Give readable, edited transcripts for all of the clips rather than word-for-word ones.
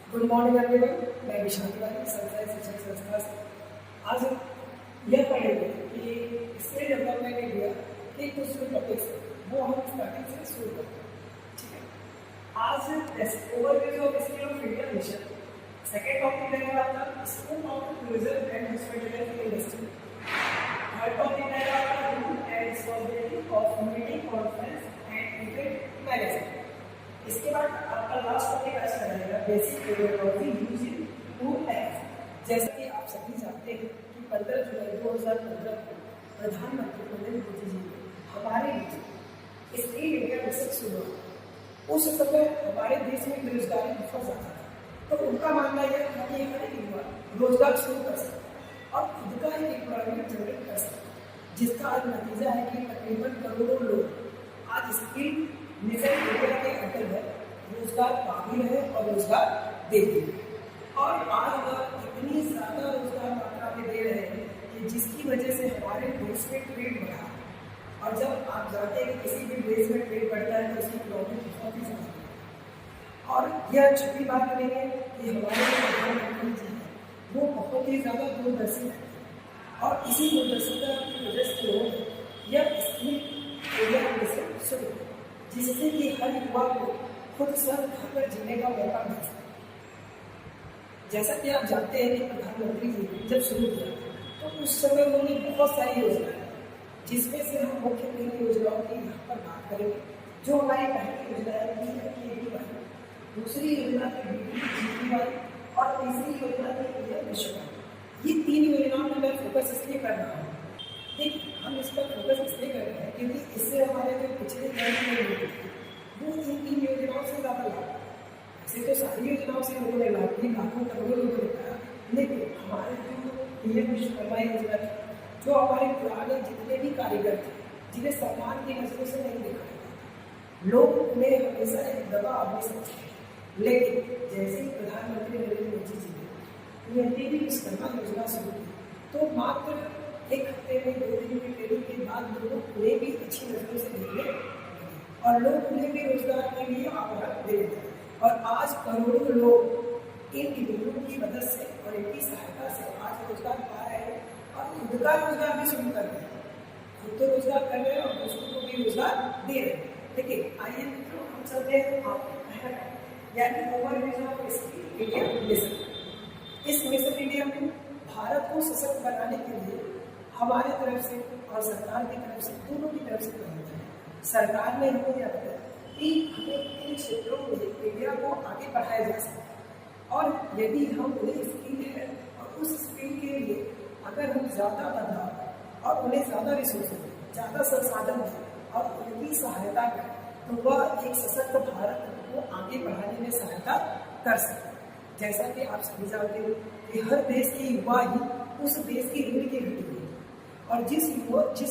Good morning everyone. मैं विशाल तिवारी सरकारी शिक्षक संस्था से आज यह पढ़ेंगे कि स्किल डेवलपमेंट इंडिया के कुछ जो टॉपिक्स है वो हम स्टार्टिंग से शुरू करते हैं। ठीक है, आज overview of skill of India mission second topic रहेगा आपका scope of tourism and hospitality industry. Third topic रहेगा आपका rule and responsibility of meeting conference and event management. इसके बाद आपका लास्ट टॉपिक आज का रहेगा basic technology using tool apps. जैसा कि आप सभी जानते हैं कि 15 जुलाई 2015 को प्रधानमंत्री नरेंद्र मोदी जी ने हमारे लिए स्किल इंडिया मिशन शुरू किया। उस समय हमारे देश में बेरोजगारी बहुत ज़्यादा था, तो उनका मानना यह था कि हर एक युवा रोजगार शुरू कर सकता और खुद का एक एम्प्लॉयमेंट जनरेट कर सकता, जिसका आज नतीजा है कि तकरीबन करोड़ों लोग आज स्किल मिशन इंडिया के अंतर्गत रोजगार पा भी रहे और रोजगार दे भी रहे। और आज वह इतनी ज़्यादा रोजगार मात्रा में दे रहे हैं कि जिसकी वजह से हमारे देश में ट्रेड बढ़ा। और जब आप जानते हैं कि किसी भी देश में ट्रेड बढ़ता है तो उसकी इकोनॉमी बहुत ही ज़्यादा है। और यह छोटी बात नहीं है कि हमारे जो प्रधानमंत्री जी हैं वो बहुत ही ज़्यादा दूरदर्शी है और इसी दूरदर्शिता की वजह से यह स्किल इंडिया मिशन शुरू है, जिससे कि हर युवा को खुद सर खाकर जीने का मौका मिल सके। जैसा कि आप जानते हैं कि प्रधानमंत्री जी ने जब शुरू किया तो उस समय उन्होंने बहुत सारी योजनाएं, जिसमें से हम मुख्य 3 योजनाओं की यहाँ पर बात करेंगे। जो हमारी पहली योजना है PMKVY, दूसरी योजना थी BBGPY और तीसरी योजना थी PM विश्वकर्मा। ये 3 योजनाओं पर मैं फोकस इसलिए कर रहा हूँ। देखिए, हम इस पर फोकस इसलिए कर रहे हैं क्योंकि इससे हमारे जो पिछले दौर में लोग थे वो इन 3 योजनाओं से ज़्यादा लाभ। ऐसे तो सारी योजनाओं से लोगों ने लाभ ली, लाखों करोड़ों लोगों ने पाया, लेकिन हमारे जो PM विश्वकर्मा योजना थी, जो हमारे पुराने जितने भी कारीगर थे जिन्हें सम्मान की नजरों से नहीं देखा जाता, लोग उन्हें हमेशा एक दबाव में समझते हैं। लेकिन जैसे ही प्रधानमंत्री नरेंद्र मोदी जी ने PM विश्वकर्मा योजना शुरू की तो मात्र एक हफ्ते में 2 दिन की ट्रेनिंग के बाद लोग उन्हें भी अच्छी नजरों से देखने लगे और लोग उन्हें भी रोजगार के लिए आह्वान दे रहे हैं। और आज करोड़ों लोग इन डिग्रियों की मदद से और इनकी सहायता से आज रोजगार पा रहे हैं और खुद का रोजगार भी शुरू कर रहे हैं। खुद तो रोजगार कर रहे हैं और दूसरों को भी रोजगार दे रहे हैं। देखिए, आइए मित्रों, हम चलते हैं आपको पहला यानी overview of skill India mission. इस मिशन इंडिया में भारत को सशक्त बनाने के लिए हमारे तरफ से और सरकार की तरफ से, दोनों की तरफ से प्रयास है। सरकार ने हमें यह बताया कि हमें इन क्षेत्रों में इंडिया को आगे बढ़ाया जा सकता और यदि हम उन्हें स्किल है और उस स्किल के लिए अगर हम ज़्यादा बदलाव और उन्हें ज़्यादा रिसोर्सेज दें, ज़्यादा संसाधन दें और उनकी सहायता करें तो वह एक सशक्त भारत को आगे बढ़ाने में सहायता कर सकता है। जैसा कि आप सभी जानते हो कि हर देश के युवा ही उस देश की रीढ़ की हड्डी है और जिस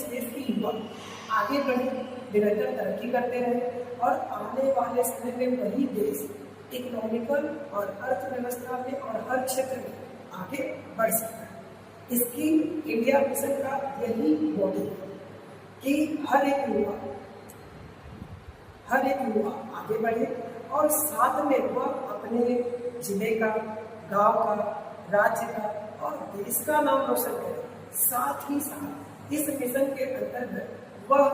देश की युवा आगे बढ़े, निरंतर तरक्की करते रहे और आने वाले समय में वही देश इकोनॉमिकल और अर्थव्यवस्था में और हर क्षेत्र में आगे बढ़ सकता है। स्किल इंडिया मिशन का यही मोटिव है कि हर एक युवा आगे बढ़े और साथ में वह अपने जिले का, गांव का, राज्य का और देश का नाम रोशन करे। साथ ही साथ इस मिशन के अंतर्गत वह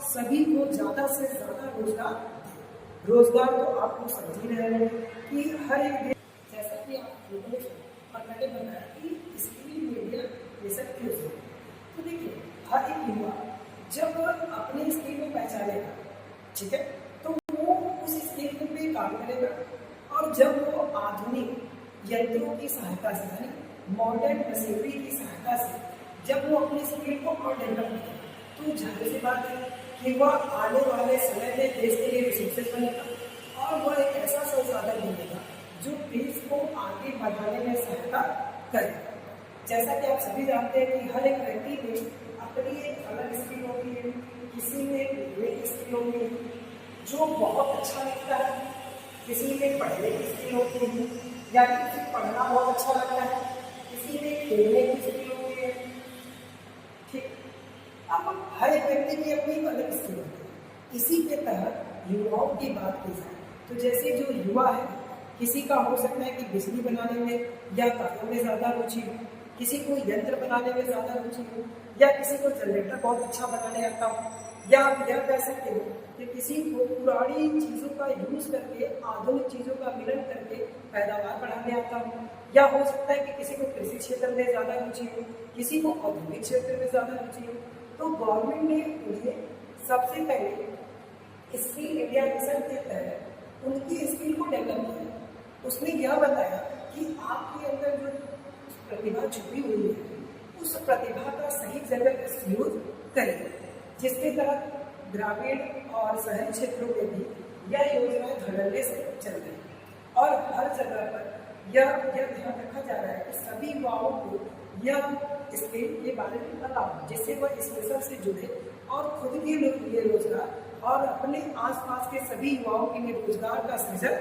सभी को ज़्यादा से ज़्यादा रोजगार दे। रोजगार तो आप लोग समझ ही रहे हैं कि हर एक देश, जैसा कि आप लोगों ने और मैंने बताया कि स्किल इंडिया मिशन क्यों है। तो देखिए, हर एक युवा जब अपने स्किल को पहचानेगा, ठीक है, तो वो उस स्किल पे काम करेगा और जब वो आधुनिक यंत्रों की सहायता से यानी मॉडर्न मशीनरी की सहायता से जब वो अपनी स्किल को और डेवलप करेगा तो जाहिर सी बात है कि वह आने वाले समय में देश के लिए रिसोर्सेज बनेगा और वह एक ऐसा संसाधन बनेगा जो देश को आगे बढ़ाने में सहायता करेगा। जैसा कि आप सभी जानते हैं कि हर एक व्यक्ति में अपनी एक अलग स्किल होती है, किसी में एक स्किल होती है जो बहुत अच्छा लगता है, किसी में पढ़ने की स्किल होती है या किसी पढ़ना बहुत अच्छा लगता है, किसी में खेलने की स्किल होती है। ठीक, अब हर एक व्यक्ति की अपनी अलग स्किल होती है। इसी के तहत युवाओं की बात की जाए तो जैसे जो युवा है किसी का हो सकता है कि बिजली बनाने में या तारों में ज़्यादा रुचि हो, किसी को यंत्र बनाने में ज़्यादा रुचि हो, या किसी को जनरेटर बहुत अच्छा बनाने आता हो, या आप यह कह सकते हो कि किसी को पुरानी चीज़ों का यूज़ करके आधुनिक चीज़ों का मिलन करके पैदावार बढ़ाने आता हो, या हो सकता है कि किसी को कृषि क्षेत्र में ज़्यादा रुचि हो, किसी को औद्योगिक क्षेत्र में ज़्यादा रुचि हो। तो गवर्नमेंट ने उन्हें सबसे पहले स्किल इंडिया मिशन के तहत उनकी स्किल को डेवलप किया। उसने यह बताया कि आपके अंदर जो प्रतिभा छुपी हुई है उस प्रतिभा का सही जगह यूज करें, जिसके तहत ग्रामीण और शहरी क्षेत्रों में भी यह योजनाएं धड़ल्ले से चल रही है। और हर जगह पर यह ध्यान रखा जा रहा है कि सभी युवाओं को यह स्किल के बारे में पता हो, जिससे वह इस मिशन से जुड़े और खुद के लिए रोजगार और अपने आसपास के सभी युवाओं के लिए रोजगार का सृजन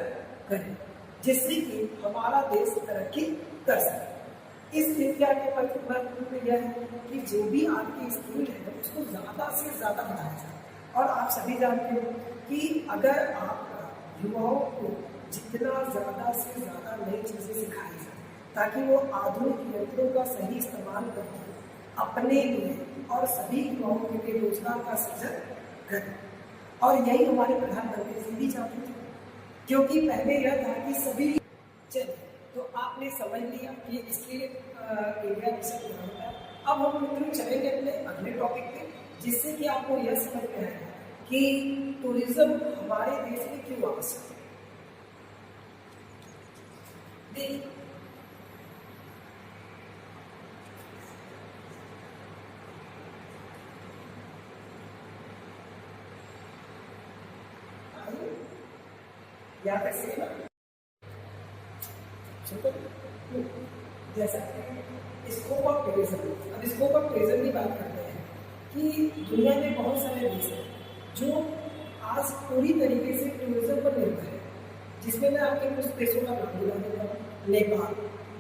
करें, जिससे कि हमारा देश तरक्की कर सके। इस इंडिया के महत्व में यह है कि जो भी आपकी स्किल है उसको ज़्यादा से ज़्यादा बढ़ाया जाए। और आप सभी जानते हो कि अगर आप युवाओं को जितना ज़्यादा से ज़्यादा नई चीज़ें सिखाई जाए ताकि वो आधुनिक यंत्रों का सही इस्तेमाल करके अपने लिए और सभी युवाओं के लिए रोजगार का सृजन करें। और यही हमारे प्रधानमंत्री जी भी चाहते थे, क्योंकि पहले यह था कि सभी चलिए तो आपने समझ लिया कि इसलिए इंडिया मिशन क्या होता है। अब हम मित्रों चलेंगे अपने अगले टॉपिक पे, जिससे कि आपको यह समझ में आएगा कि टूरिज्म हमारे देश में क्यों आवश्यक है। देखिए, याद रखिएगा जैसा स्कोप ऑफ टूरिज्म। अब स्कोप ऑफ टूरिज्म की बात करते हैं कि दुनिया में बहुत सारे देश हैं जो आज पूरी तरीके से टूरिज्म पर निर्भर है, जिसमें मैं आपके कुछ देशों का नाम दिला देता हूँ। नेपाल,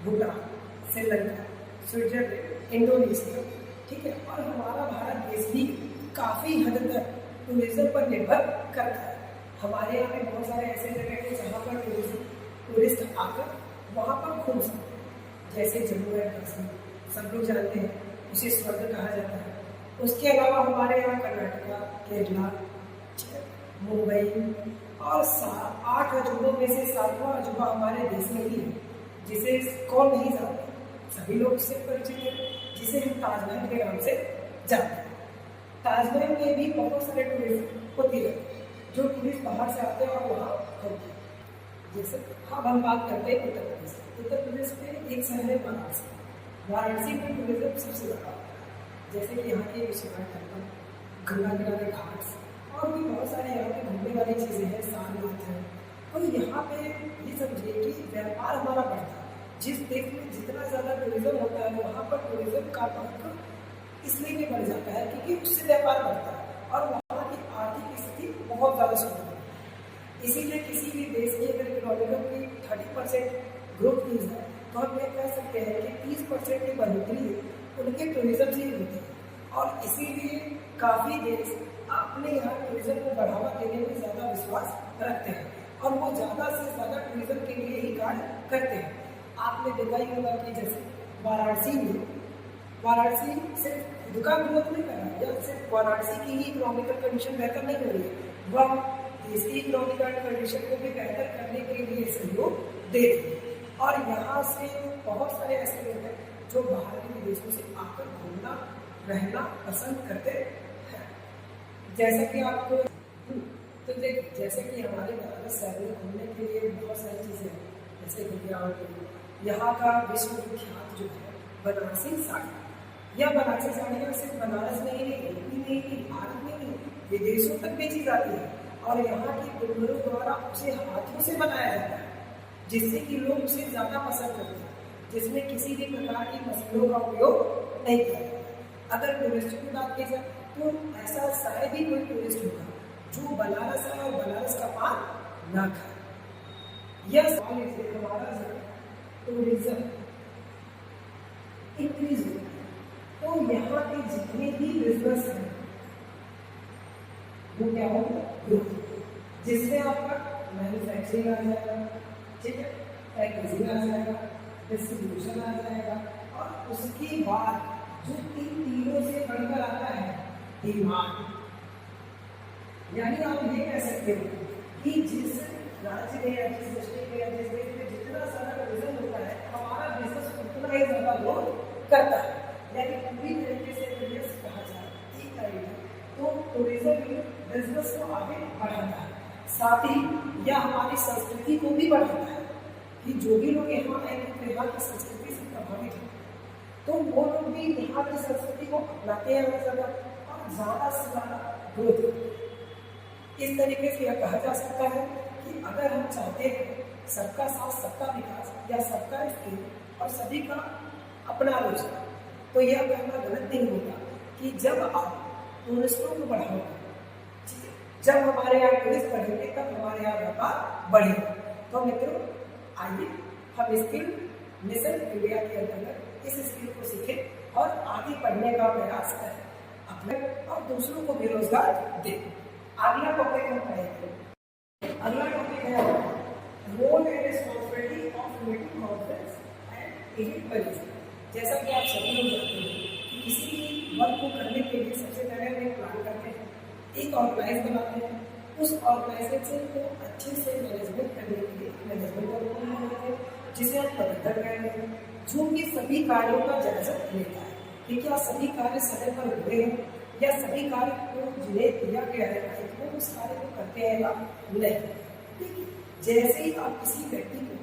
भूटान, श्रीलंका, स्विट्जरलैंड, इंडोनेशिया, ठीक है। और हमारा भारत देश भी काफ़ी हद तक टूरिज्म पर निर्भर करता है। हमारे यहाँ पे बहुत सारे ऐसे जगह हैं जहाँ पर टूरिस्ट आकर वहाँ पर घूम सकते हैं, जैसे जम्मू एंड कश्मीर सब लोग जानते हैं, उसे स्वर्ग कहा जाता है। उसके अलावा हमारे यहाँ कर्नाटका, केरला, मुंबई और 8 अजूबों में से 7वां अजूबा हमारे देश में ही है, जिसे कौन नहीं जानता, सभी लोग उससे परिचित हैं, जिसे हम ताजमहल के नाम से जानते हैं। ताजमहल में भी बहुत सारे टूरिस्ट होती रहते हैं जो टूरिस्ट बाहर से आते हैं और वहाँ होते हैं। जैसे अब हम बात करते हैं उत्तर प्रदेश। उत्तर प्रदेश में एक शहर है वाराणसी। वाराणसी में टूरिज्म सबसे ज़्यादा होता है, जैसे कि यहाँ के विश्वनाथ टेम्पल, गंगा किनारे घाट्स और भी बहुत सारे यहाँ पे घूमने वाली चीज़ें हैं, सारनाथ है। तो यहाँ पे ये समझिए कि व्यापार हमारा बढ़ता है। जिस देश में जितना ज़्यादा टूरिज्म होता है वहाँ पर टूरिज्म का महत्व इसलिए भी बढ़ जाता है क्योंकि उससे व्यापार बढ़ता है और वहाँ की आर्थिक स्थिति बहुत ज़्यादा सुधरती है। इसीलिए किसी भी देश की अगर इकोनॉमिक की 30% ग्रोथ की जाए तो हम ये कह सकते हैं कि 30% की बढ़ोतरी उनके टूरिज्म से ही होती है। और इसीलिए काफ़ी देश अपने यहाँ टूरिज्म को बढ़ावा देने में ज़्यादा विश्वास रखते हैं और वो ज़्यादा से ज़्यादा टूरिज्म के लिए ही कार्य करते हैं। आपने देखा ही होगा कि जैसे वाराणसी सिर्फ खुद का ग्रोथ नहीं कर रहा है या सिर्फ वाराणसी की ही इकोनॉमिकल कंडीशन बेहतर नहीं हो रही है, वह देश की इकोनॉमिकल कंडीशन को भी बेहतर करने के लिए सहयोग दे रही है। और यहाँ से बहुत सारे ऐसे लोग हैं जो बाहर के देशों से आकर घूमना रहना पसंद करते हैं। जैसा कि आपको तो देखिए, जैसे कि हमारे बनारस शहर में घूमने के लिए बहुत सारी चीज़ें हैं, जैसे कि यहाँ का विश्व विख्यात जो है बनारसी साड़ी। यह बनारसी साड़ियाँ सिर्फ बनारस में ही नहीं, यूपी में ही नहीं, भारत में नहीं, विदेशों तक बेची जाती है। और यहाँ की बुनकरों द्वारा उसे हाथों से बनाया जाता है, जिससे कि लोग उसे ज़्यादा पसंद करते हैं, जिसमें किसी भी प्रकार की मशीनों का उपयोग नहीं किया जाता। अगर टूरिस्ट की बात की जाए तो ऐसा शायद ही कोई टूरिस्ट होगा जो बनारस आए और बनारस का पान ना खाए। यह हमारा टूरिज्म इंक्रीज हो तो यहाँ के जितने भी बिजनेस हैं वो क्या होगा, ग्रोथ, जिससे आपका मैन्युफैक्चरिंग आ जाएगा, ठीक है, पैकेजिंग आ जाएगा, डिस्ट्रीब्यूशन आ जाएगा, और उसके बाद जो तीनों से बढ़कर आता है डिमांड। यानी आप ये कह सकते हो कि जिस राज्य में या जिस डिस्ट्रिक्ट में या जिस देश में जितना सारा टूरिज्म होता है, हमारा बिजनेस उतना ही ज्यादा ग्रो करता है। यानी पूरी तरीके से बिजनेस कहा जाए तो टूरिज्म बिजनेस को आगे बढ़ाता है, साथ ही यह हमारी संस्कृति को भी बढ़ाता है कि जो भी लोग यहाँ आएंगे तो यहाँ की संस्कृति से प्रभावित हैं, तो वो लोग भी यहाँ की संस्कृति को अपनाते हैं और ज़्यादा से ज़्यादा ग्रोथ करते हैं। इस तरीके से यह कहा जा सकता है कि अगर हम चाहते हैं सबका साथ सबका विकास या सबका स्किल और सभी का अपना रोजगार, तो यह कहना गलत नहीं होगा कि जब आप टूरिस्टों को बढ़ाओगे, जब हमारे यहाँ टूरिस्ट बढ़ेंगे तब हमारे यहाँ व्यापार बढ़ेगा। तो मित्रों, आइए हम स्किल मिशन इंडिया के अंतर्गत इस स्किल को सीखें और आगे बढ़ने का प्रयास करें, अपने और दूसरों को भी रोजगार दें। अगला टॉपिक हम पढ़ेंगे। अगला टॉपिक है role and responsibility of meeting conference and event management. जैसा कि आप सभी लोग जानते हैं कि किसी भी वर्क को करने के लिए सबसे पहले हम एक प्लान करते हैं, एक ऑर्गेनाइज बनाते हैं, उस ऑर्गेनाइजेशन को अच्छे से मैनेजमेंट करने के लिए मैनेजमेंट का रोल बनाते हैं, जिसे हम प्रबंधन कहते हैं, जो कि सभी कार्यों का जायजा लेता है कि क्या सभी कार्य समय पर हुए हैं या सभी कार्य को जिन्हें दिया गया है वो उस कार्य को करते हैं या नहीं। देखिए, जैसे ही आप किसी व्यक्ति को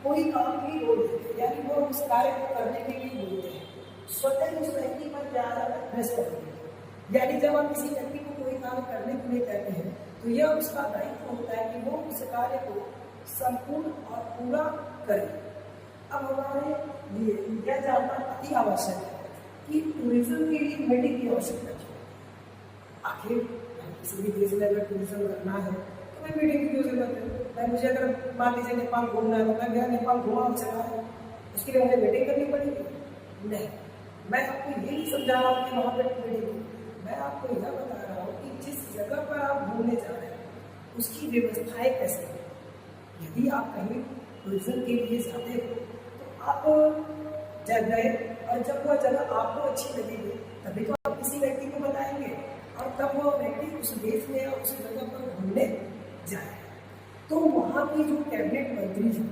कोई काम की बोल देते हैं, यानी वो उस कार्य को करने के लिए बोलते हैं, स्वतः ही उस व्यक्ति पर ज़्यादा रिस्पॉन्सिबिलिटी। यानी जब आप किसी व्यक्ति को कोई कार्य करने के लिए कहते हैं तो यह उसका दायित्व होता है कि वो उस कार्य को संपूर्ण और पूरा करे। अब हमारे लिए यह जानना अति आवश्यक है कि टूरिज्म के लिए मीटिंग की आवश्यकता है। आखिर किसी भी देश में अगर टूरिज्म करना है तो मैं मीटिंग की क्यों जरूरत है? मैं मुझे अगर मान लीजिए नेपाल घूमना है तो मैं गया नेपाल घूमा और चला है, उसके लिए मुझे मीटिंग करनी पड़ेगी? नहीं, मैं आपको ये नहीं समझा रहा हूँ कि वहाँ पर मीटिंग, मैं आपको यह बता रहा हूँ कि जिस जगह पर आप घूमने जा रहे हैं उसकी व्यवस्थाएं कैसे हैं। यदि आप कहीं टूरिज्म के लिए जाते हो तो आप जब गए और जब वह जगह आपको अच्छी लगेगी तभी तो आप किसी व्यक्ति को बताएंगे और तब वो व्यक्ति उस देश में या उस जगह पर घूमने जाए। तो वहाँ की जो कैबिनेट मंत्री है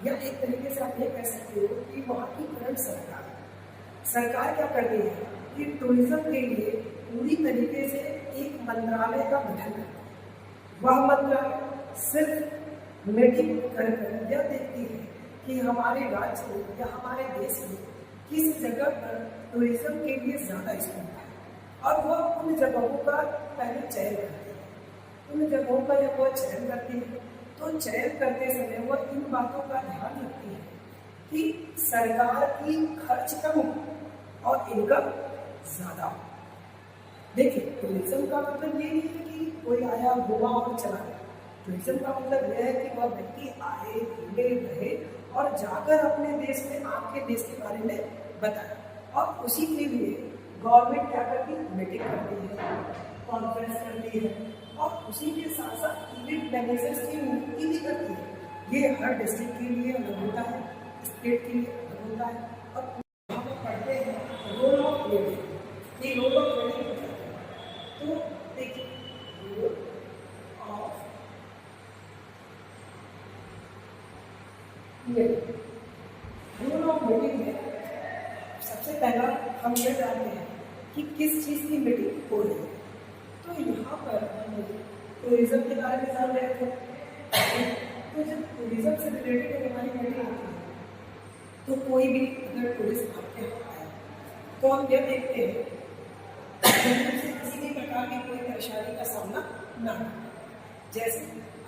या एक तरीके से आप ये कह सकते हो कि वहाँ की करंट सरकार क्या करती है कि टूरिज्म के लिए पूरी तरीके से एक मंत्रालय का गठन करती है। वह मंत्रालय सिर्फ मीटिंग कर यह देखती है कि हमारे राज्य में या हमारे देश में किस जगह पर टूरिज्म के लिए ज़्यादा स्कोप है और वह उन जगहों का पहले चयन करती है। उन जगहों का जब वह चयन करती है तो चयन करते समय वह इन बातों का ध्यान रखती है कि सरकार की खर्च कम हो और इनकम ज़्यादा हो। देखिए, टूरिज्म का मतलब ये नहीं है कि कोई आया घूमा और चला गया। टूरिज्म का मतलब यह है कि वह व्यक्ति आए, घूमे, रहे और जाकर अपने देश में आपके देश के बारे में बताए। और उसी के लिए गवर्नमेंट क्या करती है? मीटिंग करती है, कॉन्फ्रेंस करती है और उसी के साथ साथ इवेंट मैनेजर्स की नियुक्ति भी करती है। ये हर डिस्ट्रिक्ट के लिए अलग होता है, स्टेट के लिए अलग होता है। और हम पढ़ते हैं रोल ऑफ मीटिंग। ये रोल ऑफ मीटिंग तो देखिए, role of role of meeting में सबसे पहला हम ये जानते हैं कि किस चीज़ की मीटिंग हो रही है। तो यहाँ पर हम टूरिज्म के बारे में जान रहे थे। तो जब टूरिज्म से रिलेटेड हमारी मीटिंग होती है तो कोई भी अगर टूरिस्ट आपके यहाँ आए तो हम यह देखते हैं कि किसी भी प्रकार की कोई परेशानी का सामना ना हो। जैसे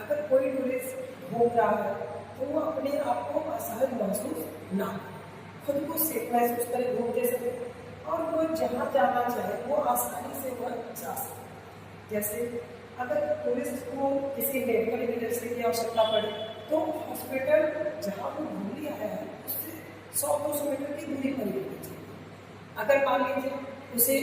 अगर कोई टूरिस्ट घूम रहा है तो वो अपने आप को असहज महसूस ना हो, खुद को सेफ महसूस करे घूमते समय और वो जहाँ जाना चाहे वो आसानी से वह जा सके। जैसे अगर टूरिस्ट को किसी मेडिकल इमरजेंसी की आवश्यकता पड़े तो हॉस्पिटल जहाँ वो घूमने आया है उससे 100-200 मीटर की दूरी पर ही होनी चाहिए। अगर मान लीजिए उसे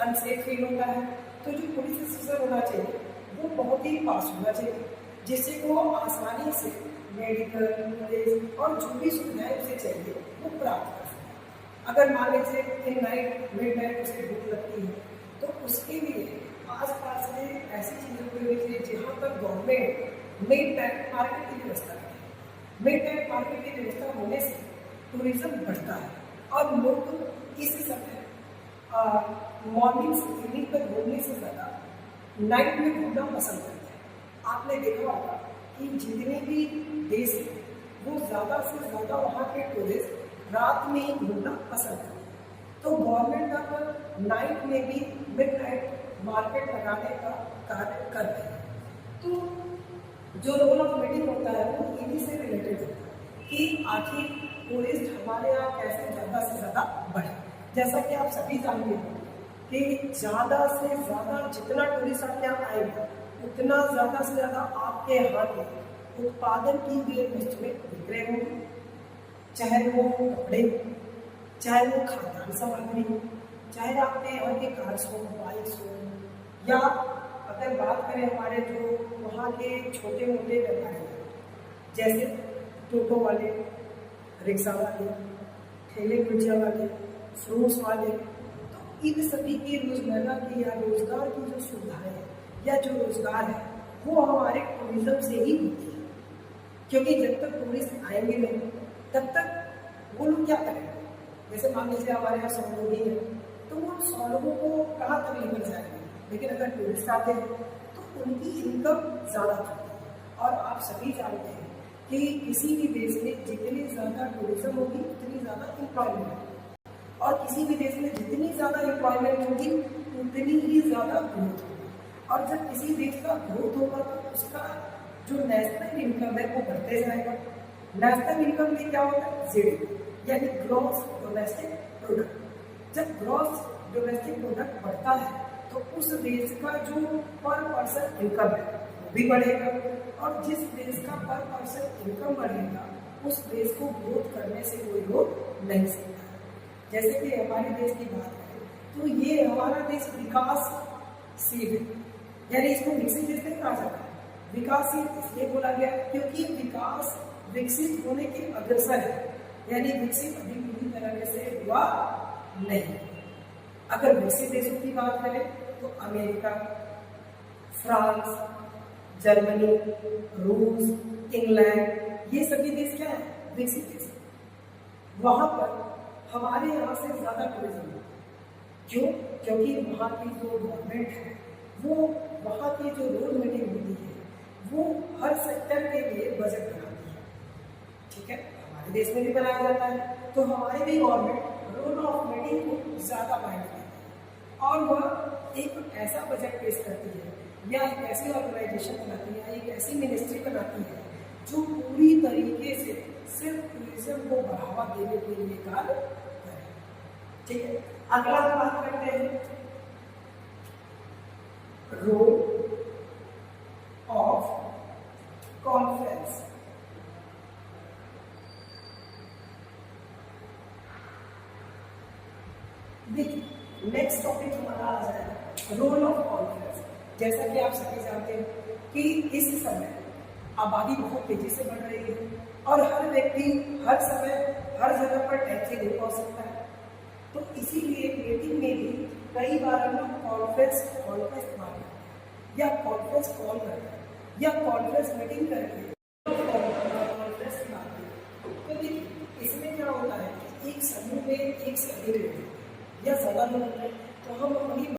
अनसेफ फील होता है तो जो पुलिस स्टेशन होना चाहिए वो बहुत ही पास होना चाहिए, जिससे वो आसानी से मेडिकल, पुलिस और जो भी सुविधाएं उसे चाहिए वो प्राप्त कर सके। अगर मान लीजिए इन नाइट मिड नाइट उसे भूख लगती है तो उसके लिए आस-पास में ऐसी चीज़ों को लीजिए जहाँ पर गवर्नमेंट मिड नाइट मार्केट की व्यवस्था करे। मिड नाइट मार्केट की व्यवस्था होने से टूरिज्म बढ़ता है और लोग इस समय मॉर्निंग से इवनिंग पर घूमने से ज़्यादा नाइट में घूमना पसंद करते हैं। आपने देखा होगा कि जितने भी देश हैं वो ज़्यादा से ज़्यादा वहाँ के टूरिस्ट रात में ही घूमना पसंद करते हैं। तो गवर्नमेंट अब नाइट में भी मिड नाइट मार्केट लगाने का कार्य कर रहे हैं। तो जो रोल ऑफ मीटिंग होता है वो इन्हीं से रिलेटेड होता है कि आखिर टूरिस्ट हमारे यहाँ कैसे ज़्यादा से ज़्यादा बढ़े। जैसा कि आप सभी जानते हो कि ज़्यादा से ज़्यादा जितना टूरिस्ट आपके यहाँ आएगा उतना ज़्यादा से ज़्यादा आपके यहाँ के उत्पादन की हुई वस्तुएं बिक रहे होंगे, चाहे वो कपड़े, चाहे वो खाद्यान्न सामग्री हो, चाहे आपके यहाँ के कार्स हो, बाइक्स हो, या अगर बात करें हमारे जो वहाँ के छोटे मोटे व्यापारी हैं जैसे टोटो वाले, रिक्शा वाले, ठेले कुलचे वाले, फ्रूट्स वाले, तो इन सभी की रोजमर्रा की या रोजगार की जो सुविधाएं हैं या जो रोजगार है वो हमारे टूरिज्म से ही होती है। क्योंकि जब तक टूरिस्ट आएंगे नहीं तब तक वो लोग क्या करेंगे। जैसे मान लीजिए हमारे यहाँ 100 लोग ही हैं तो वो 100 लोगों को कहाँ तक लेकर जाएंगे, लेकिन अगर टूरिस्ट आते हैं तो उनकी इनकम ज़्यादा होती है। और आप सभी जानते हैं कि किसी भी देश में जितनी ज़्यादा टूरिज्म होगी उतनी ज़्यादा एम्प्लॉयमेंट होगी और किसी भी देश में जितनी ज़्यादा एम्प्लॉयमेंट होगी उतनी ही ज़्यादा ग्रोथ होगी। और जब किसी देश का ग्रोथ होगा तो उसका जो नेशनल इनकम है वो बढ़ते जाएगा। नेशनल इनकम में क्या होता है, जीडीपी यानी ग्रॉस डोमेस्टिक प्रोडक्ट। जब ग्रॉस डोमेस्टिक प्रोडक्ट बढ़ता है तो उस देश का जो पर पर्सन इनकम है वो भी बढ़ेगा और जिस देश का पर पर्सन इनकम बढ़ेगा उस देश को ग्रोथ करने से कोई रोक नहीं सकता। जैसे कि हमारे देश की बात करें तो ये हमारा देश विकासशील है, यानी इसको विकसित देश नहीं कहा जाता है। विकासशील इसलिए बोला गया क्योंकि विकास विकसित होने के अग्रसर है, यानी विकसित अभी पूरी तरह से हुआ नहीं। अगर विकसित देशों की बात करें तो अमेरिका, फ्रांस, जर्मनी, रूस, इंग्लैंड, ये सभी देश क्या है, विकसित देश। वहां पर हमारे यहाँ से ज़्यादा टूरिज्म होता है। क्यों? क्योंकि वहाँ की जो गवर्नमेंट है वो वहाँ की जो रोड मीटिंग होती है वो हर सेक्टर के लिए बजट बनाती है। ठीक है, हमारे देश में भी बनाया जाता है तो हमारी भी गवर्नमेंट रोल ऑफ मीटिंग को ज़्यादा मायने देती है और वह एक ऐसा बजट पेश करती है या एक ऐसी ऑर्गेनाइजेशन बनाती है, एक ऐसी मिनिस्ट्री बनाती है जो पूरी तरीके से सिर्फ टूरिज्म को बढ़ावा देने के लिए कार्य करे। ठीक है, अगला बात करते हैं रोल ऑफ कॉन्फ्रेंस। देखिए नेक्स्ट टॉपिक हमारा आ जाएगा रोल ऑफ कॉन्फ्रेंस। जैसा कि आप सभी जानते हैं कि इस समय आबादी बहुत तेजी से बढ़ रही है और हर व्यक्ति हर समय हर जगह पर टैक्सी नहीं पहुंच सकता है। तो इसीलिए मीटिंग में भी कई बार हम लोग कॉन्फ्रेंस कॉल का इस्तेमाल करते हैं या कॉन्फ्रेंस कॉल करते हैं या कॉन्फ्रेंस मीटिंग करके कॉन्फ्रेंस की बात करें। तो देखिए इसमें क्या होता है कि एक समूह में एक से अधिक लोग या ज़्यादा लोग होते हैं तो हम अपनी